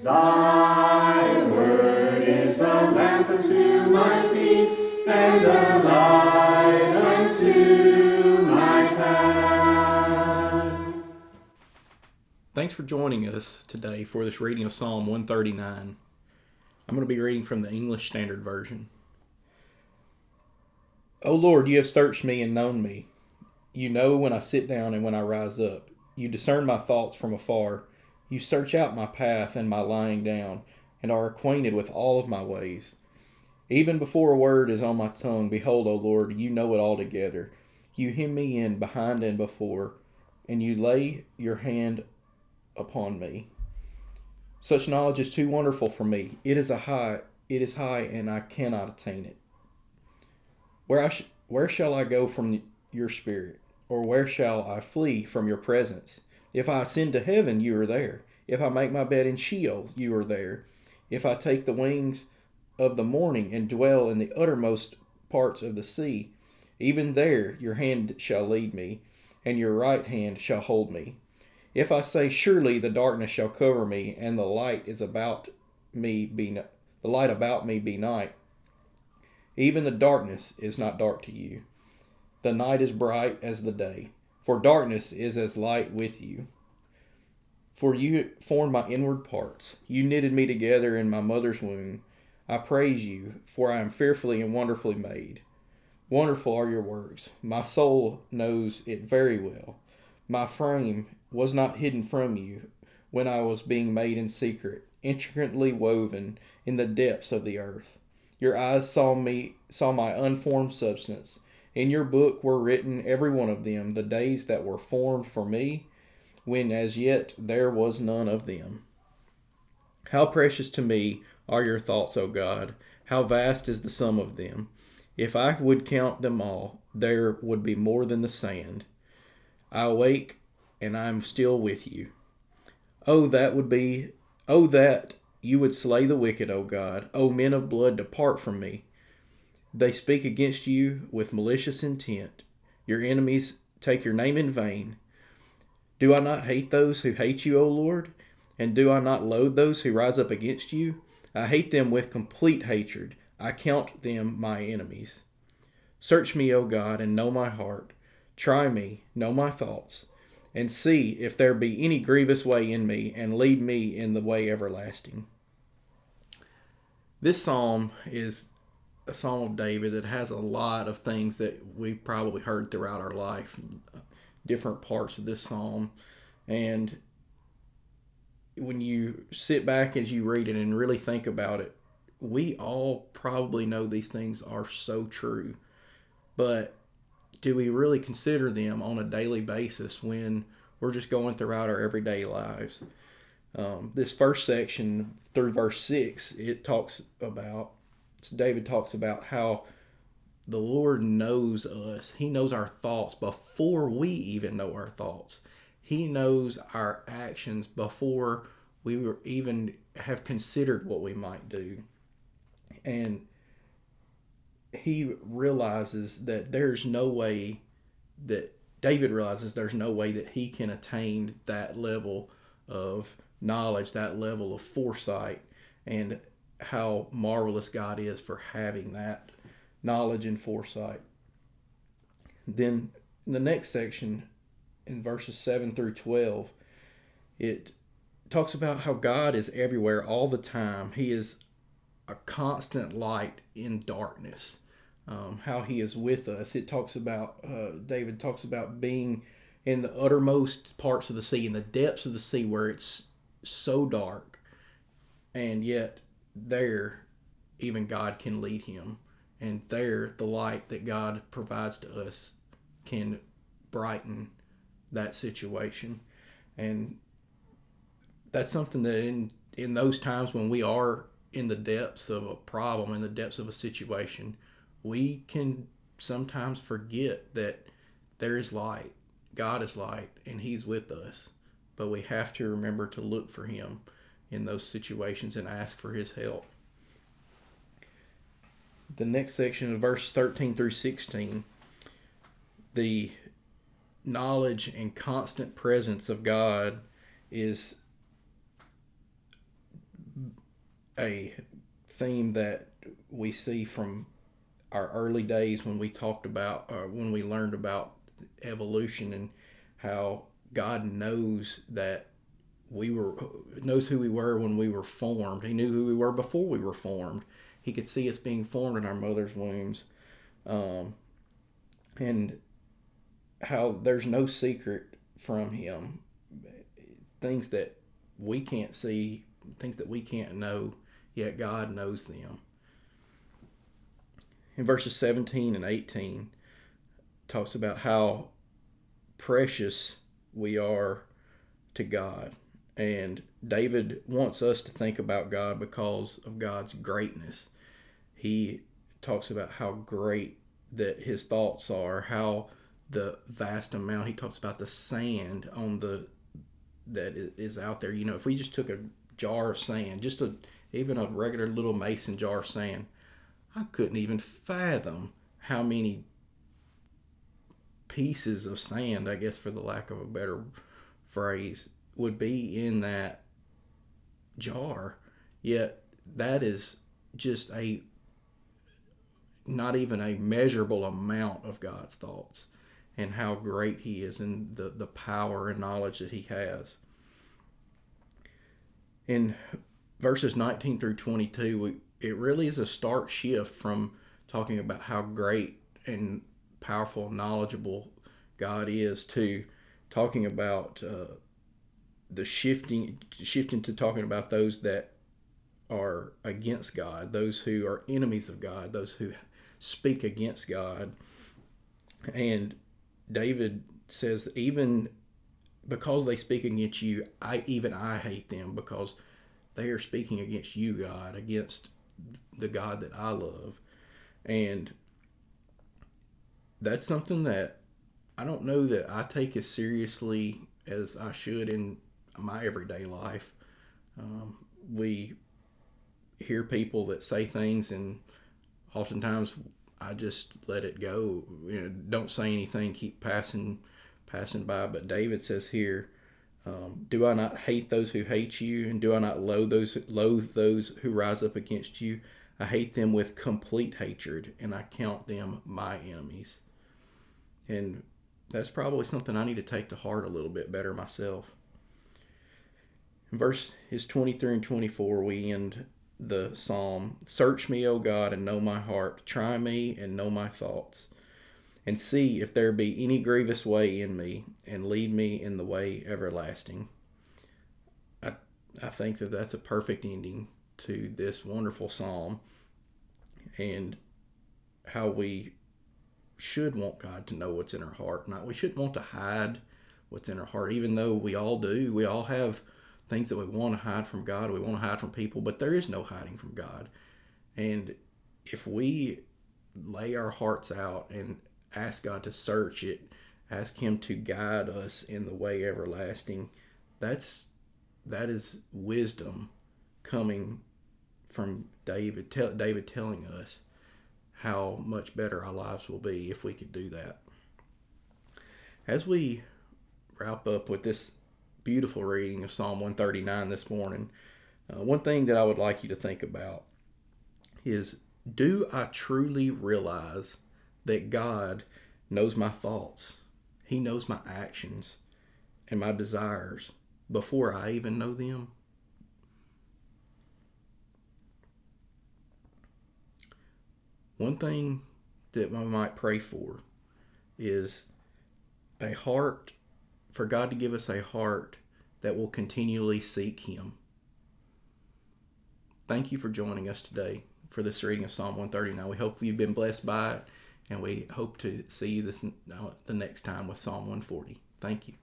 Thy word is a lamp unto my feet, and a light unto my path. Thanks for joining us today for this reading of Psalm 139. I'm going to be reading from the English Standard Version. O Lord, you have searched me and known me. You know when I sit down and when I rise up. You discern my thoughts from afar. You search out my path and my lying down, and are acquainted with all of my ways. Even before a word is on my tongue, behold, O Lord, you know it altogether. You hem me in behind and before, and you lay your hand upon me. Such knowledge is too wonderful for me. It is high, and I cannot attain it. Where shall I go from your spirit? Or where shall I flee from your presence? If I ascend to heaven, you are there. If I make my bed in Sheol, you are there. If I take the wings of the morning and dwell in the uttermost parts of the sea, even there your hand shall lead me, and your right hand shall hold me. If I say, surely the darkness shall cover me, and the light about me be night, even the darkness is not dark to you. The night is bright as the day, for darkness is as light with you. For you formed my inward parts. You knitted me together in my mother's womb. I praise you, for I am fearfully and wonderfully made. Wonderful are your works. My soul knows it very well. My frame was not hidden from you when I was being made in secret, intricately woven in the depths of the earth. Your eyes saw my unformed substance. In your book were written, every one of them, the days that were formed for me, when as yet there was none of them. How precious to me are your thoughts, O God! How vast is the sum of them! If I would count them all, there would be more than the sand. I awake, and I am still with you. Oh, that you would slay the wicked, O God. O men of blood, depart from me. They speak against you with malicious intent. Your enemies take your name in vain. Do I not hate those who hate you, O Lord? And do I not loathe those who rise up against you? I hate them with complete hatred. I count them my enemies. Search me, O God, and know my heart. Try me, know my thoughts, and see if there be any grievous way in me, and lead me in the way everlasting. This psalm is a psalm of David that has a lot of things that we've probably heard throughout our life, different parts of this psalm. And when you sit back as you read it and really think about it, we all probably know these things are so true. But do we really consider them on a daily basis when we're just going throughout our everyday lives? This first section through verse 6, David talks about how the Lord knows us. He knows our thoughts before we even know our thoughts. He knows our actions before we were even have considered what we might do. And he realizes that there's no way that David realizes there's no way that he can attain that level of knowledge, that level of foresight, and how marvelous God is for having that knowledge and foresight. Then in the next section, in verses 7 through 12, it talks about how God is everywhere all the time. He is a constant light in darkness. How he is with us. David talks about being in the uttermost parts of the sea, in the depths of the sea where it's so dark, and yet there even God can lead him. And there, the light that God provides to us can brighten that situation. And that's something that in those times when we are in the depths of a problem, in the depths of a situation, we can sometimes forget that there is light. God is light, and He's with us. But we have to remember to look for Him in those situations and ask for His help. The next section of verse 13 through 16, the knowledge and constant presence of God is a theme that we see from our early days when we talked about, when we learned about evolution and how God we were knows who we were when we were formed. He knew who we were before we were formed. He could see us being formed in our mother's wombs, um, and how there's no secret from Him. Things that we can't see, things that we can't know, yet God knows them. In verses 17 and 18, talks about how precious we are to God. And David wants us to think about God because of God's greatness. He talks about how great that his thoughts are, how the vast amount. He talks about the sand on the that is out there. You know, if we just took a jar of sand, even a regular little mason jar of sand, I couldn't even fathom how many pieces of sand, I guess for the lack of a better phrase, would be in that jar. Yet that is just a not even a measurable amount of God's thoughts and how great He is and the power and knowledge that He has. In verses 19 through 22, it really is a stark shift from talking about how great and powerful and knowledgeable God is to talking about the shifting to talking about those that are against God, those who are enemies of God, those who speak against God. And David says, even because they speak against you, I hate them because they are speaking against you, God, against the God that I love. And that's something that I don't know that I take as seriously as I should in my everyday life. We hear people that say things, and oftentimes I just let it go. You know, don't say anything, keep passing by. But David says here, do I not hate those who hate you, and do I not loathe those who rise up against you? I hate them with complete hatred, and I count them my enemies. And that's probably something I need to take to heart a little bit better myself. In verses 23 and 24, we end the psalm. Search me, O God, and know my heart. Try me and know my thoughts. And see if there be any grievous way in me, and lead me in the way everlasting. I, I think that that's a perfect ending to this wonderful psalm, and how we should want God to know what's in our heart. Not we shouldn't want to hide what's in our heart, even though we all do. We all have things that we want to hide from God. We want to hide from people, but there is no hiding from God. And if we lay our hearts out and ask God to search it, ask Him to guide us in the way everlasting, that's that is wisdom coming from David. David telling us how much better our lives will be if we could do that. As we wrap up with this beautiful reading of Psalm 139 this morning, one thing that I would like you to think about is, do I truly realize that God knows my thoughts? He knows my actions and my desires before I even know them? One thing that I might pray for is a heart, for God to give us a heart that will continually seek Him. Thank you for joining us today for this reading of Psalm 139. We hope you've been blessed by it, and we hope to see you the next time with Psalm 140. Thank you.